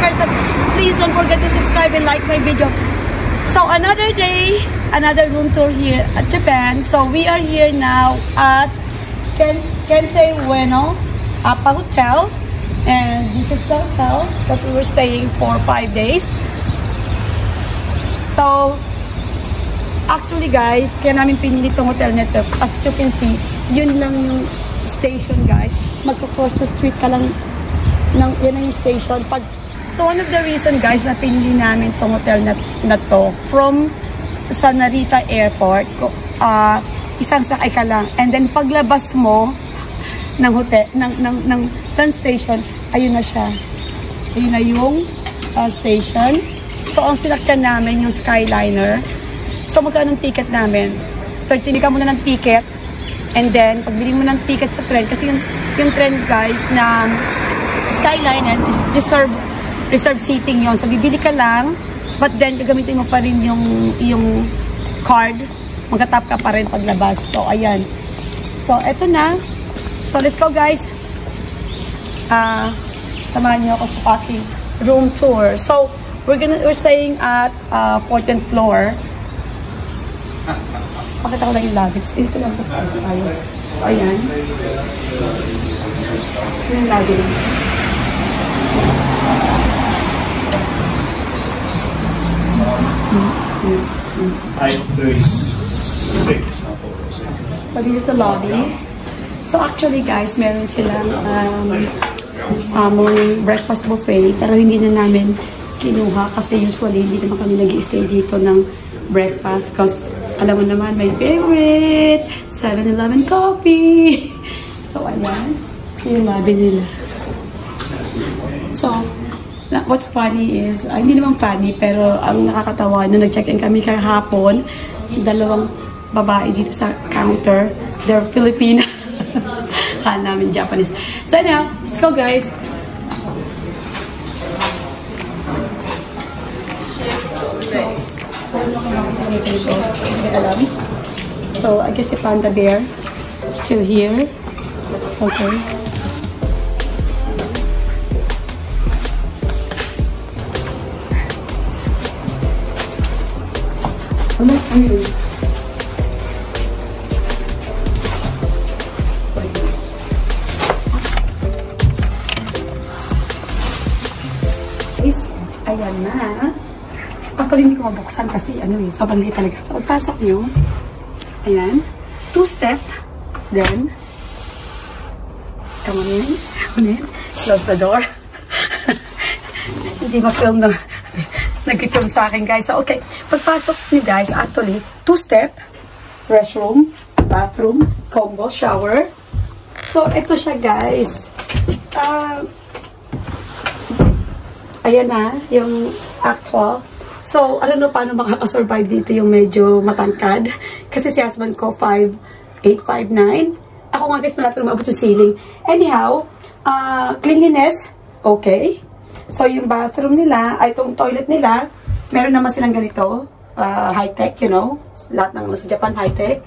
person, please don't forget to subscribe and like my video. So another day, another room tour here at Japan. So we are here now at Kensei Ueno Appa Hotel, and this is the hotel that we were staying for 5 days. So actually guys, kaya namin pinili itong hotel nito. As you can see, yun lang yung station guys. Magko-cross the street ka lang ng, yan ang yung station. So one of the reason guys na pinili namin itong hotel na to, from sa Narita Airport, isang sakay ka lang. And then paglabas mo ng hotel, ng train station, ayun na siya. Ayun na yung station. So ang sinakyan namin yung Skyliner. So magkano ng ticket namin? 30 ka muna ng ticket. And then pagbili mo ng ticket sa train, kasi yung train guys na Skyliner is reserved seating yon. So bibili ka lang, but then gagamitin mo pa rin yung card. Magka-tap ka pa rin paglabas. So ayan. So eto na. So let's go guys. Samahan niyo ako sa ating room tour. So we're staying at 14th floor. Pakita ko lang yung lobby. Ito lang po sa tayo. So ayan. Yung lobby. 36. So this is the lobby. So actually guys, meron silang morning breakfast buffet, pero hindi na namin kinuha kasi usually hindi naman kami nag-i-stay dito ng breakfast because alam mo naman, my favorite 7-Eleven coffee. So ayan, yung lobby nila. So what's funny is, hindi naman funny, pero ang nakakatawa, nung nag-check-in kami kahapon, dalawang babae dito sa counter, they're Filipino. Kala namin Japanese. So now, let's go guys. So I guess si Panda Bear still here. Okay. Ano yun? Ayan na. Actually, hindi ko mabuksan kasi sobrang liit talaga. So, pagpasok nyo, ayan, 2-step, then, come on in, close the door. Hindi ma-film na, nag-film sa akin, guys. So, okay, pagpasok nyo, guys, actually, 2-step, restroom, bathroom, combo, shower. So, ito siya, guys. Ayan na, yung actual. So, I don't know paano makakasurvive dito yung medyo matangkad. Kasi si husband ko, 5'8", 5'9". Ako nga guys, malapit umabot yung ceiling. Anyhow, cleanliness, okay. So, yung bathroom nila, ay itong toilet nila, meron naman silang ganito, high-tech, you know. Lahat ng sa Japan, high-tech.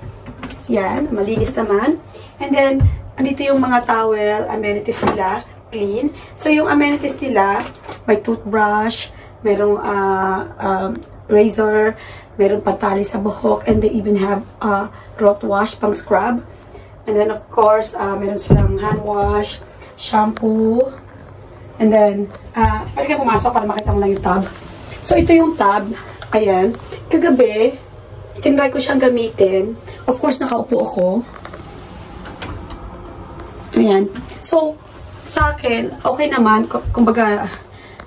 Yan, malinis naman. And then, andito yung mga towel, amenities nila, clean. So, yung amenities nila, may toothbrush, merong razor, merong pantali sa buhok, and they even have throat wash, pang scrub. And then, of course, meron silang hand wash, shampoo, and then, pwede ka pumasok para makita mo lang yung tub. So, ito yung tub. Ayan. Kagabi, tinry ko siyang gamitin. Of course, nakaupo ako. Ayan. So, sa akin, okay naman. Kumbaga,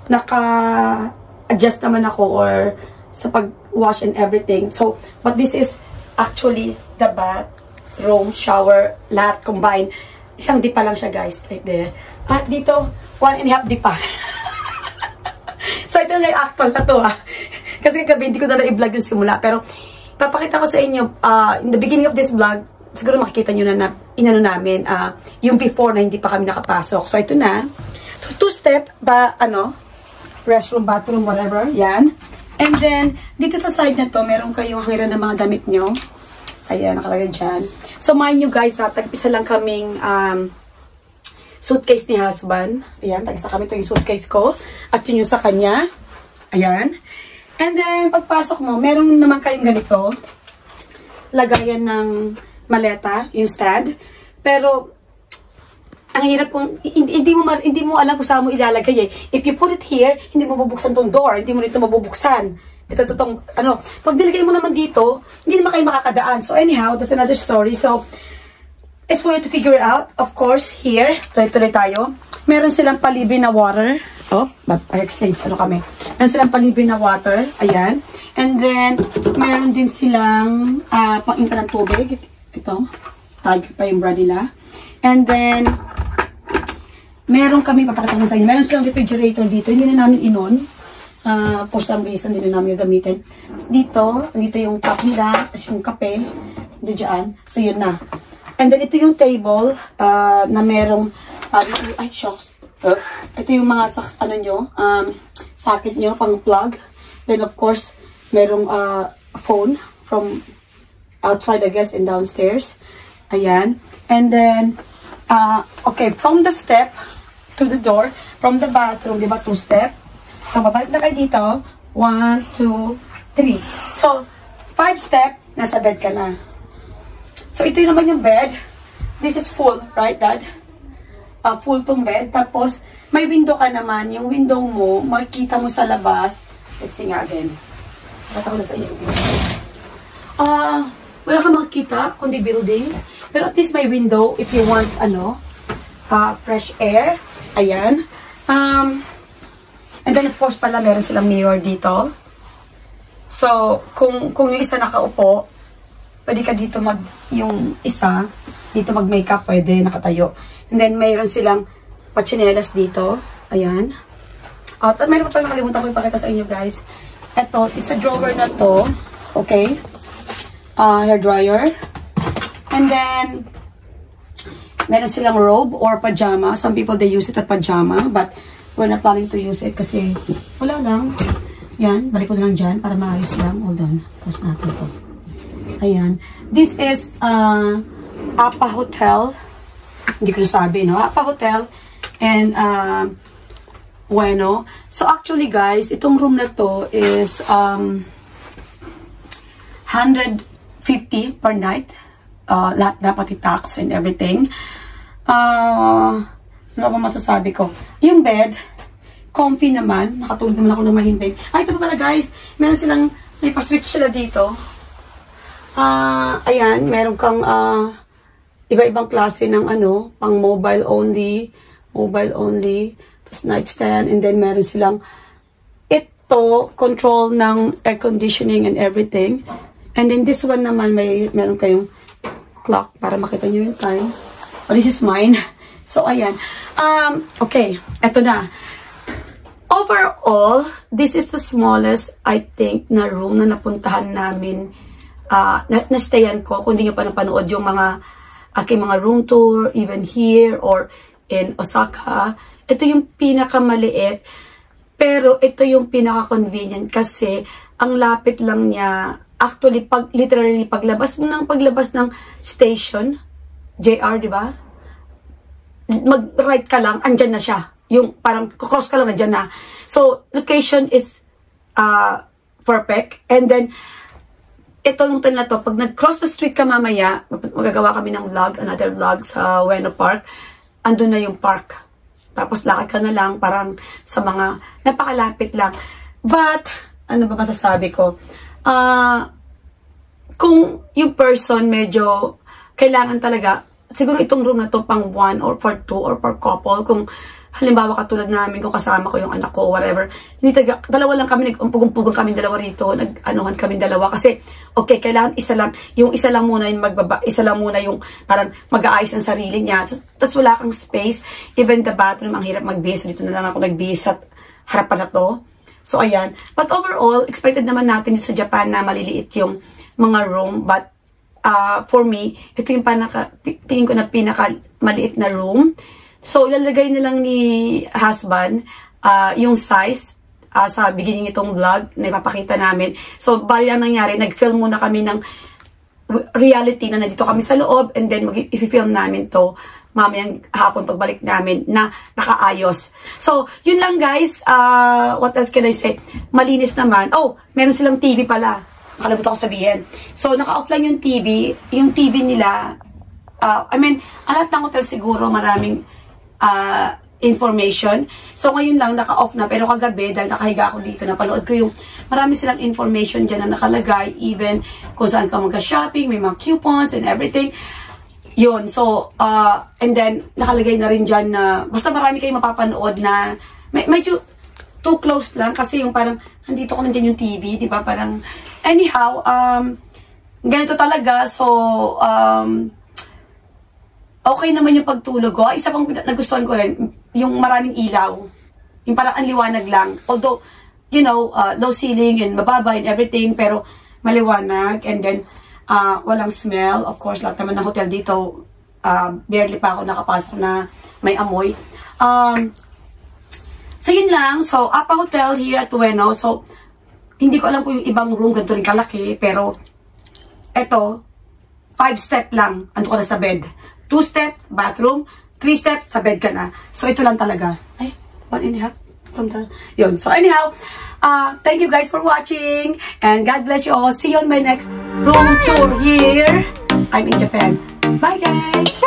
naka-adjust naman ako or sa pag-wash and everything. So, but this is actually the bathroom, shower, lahat combined. Isang dipa lang siya, guys. Right there. At dito, 1.5 dipa. So, ito yung actual na to, Kasi kagabi, hindi ko na i-vlog yung simula. Pero, papakita ko sa inyo, in the beginning of this vlog, siguro makikita nyo na inano namin, yung before na hindi pa kami nakapasok. So, ito na. So, 2-step, restroom, bathroom, whatever. Yan. And then, dito sa side na to, meron kayong hangiran ng mga damit nyo. Ayan, nakalagay dyan. So, mind nyo guys, tag-isa lang kaming suitcase ni husband. Ayan, tagsa kami ito yung suitcase ko. At yun yung sa kanya. Ayan. And then, pagpasok mo, meron naman kayong ganito. Lagayan ng maleta, yung stand. Pero, ang hirap kung, hindi mo alam kung saan mo ilalagay eh. If you put it here, hindi mo mabubuksan tong door. Hindi mo nito mabubuksan. Ito totong, pag nilagay mo naman dito, hindi naman kayo makakadaan. So anyhow, that's another story. So, it's for you to figure it out. Of course, here, tuloy-tuloy tayo. Meron silang palibre na water. Oh, I explain kami. Meron silang palibre na water. Ayan. And then, meron din silang pang-inta ng tubig. Ito. Tag pa yung bra nila. And then, meron kami, papakita ko sa inyo, meron silang refrigerator dito. Hindi na namin inon. For some reason, hindi na namin yung gamitin. Dito yung cup nila, tapos yung kape. Dito dyan. So, yun na. And then, ito yung table na merong, ay, shocks. Ito yung mga, socket nyo, pang plug. Then, of course, merong phone from outside, I guess, and downstairs. Ayan. And then, okay, from the step to the door, from the bathroom, di ba, 2 step? So, babalik na kayo dito. 1, 2, 3. So, 5 step, nasa bed ka na. So, ito naman yung bed. This is full, right, Dad? Full tong bed. Tapos, may window ka naman. Yung window mo, makikita mo sa labas. Let's see nga again. Bata ko na sa iyo. Wala kang makikita, kundi building. Pero at least may window if you want, fresh air. Ayan. And then, of course, pala, meron silang mirror dito. So, kung yung isa nakaupo, pwede ka dito yung isa, dito mag-makeup, pwede, nakatayo. And then, mayroon silang pachinelas dito. Ayan. At mayroon pa pala nakalimutan ko ipakita sa inyo, guys. Ito, isa drawer na to. Okay. Hair dryer. And then, meron silang robe or pajama. Some people, they use it as pajama. But, we're not planning to use it kasi wala lang. Yan. Balik ko na lang dyan para maayos lang. Hold on. Tapos natin to. Ayan. This is Apa Hotel. Hindi ko nasabi, no? Apa Hotel. And, Bueno. So, actually, guys, itong room na to is 150 per night. Lahat na pati tax and everything. Ano ba masasabi ko? Yung bed, comfy naman. Nakatulog naman ako ng mahimbing. Ay, ito pa pala, guys. Meron silang, may pa-switch sila dito. Ayan, meron kang iba-ibang klase ng pang mobile only, tapos nightstand, and then meron silang ito, control ng air conditioning and everything. And then this one naman, meron kayong clock para makita nyo yung time. Oh, this is mine. So, ayan. Okay, eto na. Overall, this is the smallest, I think, na room na napuntahan namin, na-stayan ko. Kung hindi nyo pa napanood yung aking mga room tour, even here or in Osaka. Ito yung pinakamaliit, pero ito yung pinaka-convenient kasi ang lapit lang niya. Actually, literally, paglabas ng station, JR, di ba? Mag-right ka lang, andyan na siya. Yung parang cross ka lang, andyan na. So, location is perfect. And then, ito yung hotel na to, pag nag-cross the street ka mamaya, magagawa kami ng vlog, another vlog sa Ueno Park, andun na yung park. Tapos lakad ka na lang, parang sa mga, napakalapit lang. But, ano ba masasabi ko? Kung yung person medyo kailangan talaga, siguro itong room na to pang 1 or for 2 or for couple. Kung halimbawa katulad namin, kung kasama ko yung anak ko, whatever. Dalawa lang kami, nag-umpugong kami dalawa rito, nag-anuhan kami dalawa. Kasi, okay, kailangan isa lang, yung isa lang muna yung isa lang muna yung parang mag-aayos ng sarili niya. Tapos wala kang space. Even the bathroom, ang hirap mag-bihis. Dito na lang ako nag-bihis at harapan na to. So, ayan. But overall, expected naman natin sa Japan na maliliit yung mga room. But, for me, ito yung tingin ko na pinaka-maliit na room. So, ilalagay na lang ni husband yung size sa beginning itong vlog na ipapakita namin. So, bali lang nangyari, nag-film muna kami ng reality na nandito kami sa loob and then i-film namin to mamayang hapon pagbalik namin na nakaayos. So, yun lang guys. What else can I say? Malinis naman. Oh, meron silang TV pala. Nakalimutan ko sabihin. So, naka-off lang yung TV. Yung TV nila, I mean, lahat ng hotel siguro maraming information. So, ngayon lang, naka-off na. Pero kagabi, dahil nakahiga ako dito, napanood ko yung marami silang information dyan na nakalagay. Even kung saan ka mag-shopping, may mga coupons and everything. Yun. So, and then, nakalagay na rin dyan na, basta marami kayong mapapanood na, medyo too close lang. Kasi yung parang, andito ko nandiyan yung TV, di ba? Parang, anyhow, ganito talaga. So, okay naman yung pagtulog ko. Isa pang nagustuhan ko rin, yung maraming ilaw. Yung parang ang liwanag lang. Although, you know, low ceiling and mababa and everything, pero maliwanag. And then, walang smell. Of course, lahat naman ng hotel dito, barely pa ako nakapasok na may amoy. So, yun lang. So, Apa Hotel here at Ueno. So, hindi ko alam kung yung ibang room ganito rin kalaki, pero eto, 5-step lang, ando ka na sa bed. 2-step, bathroom. 3-step, sa bed ka na. So, ito lang talaga. Ay, 1.5 from the... Yun. So, anyhow, thank you guys for watching. And God bless you all. See you on my next room tour here. I'm in Japan. Bye, guys!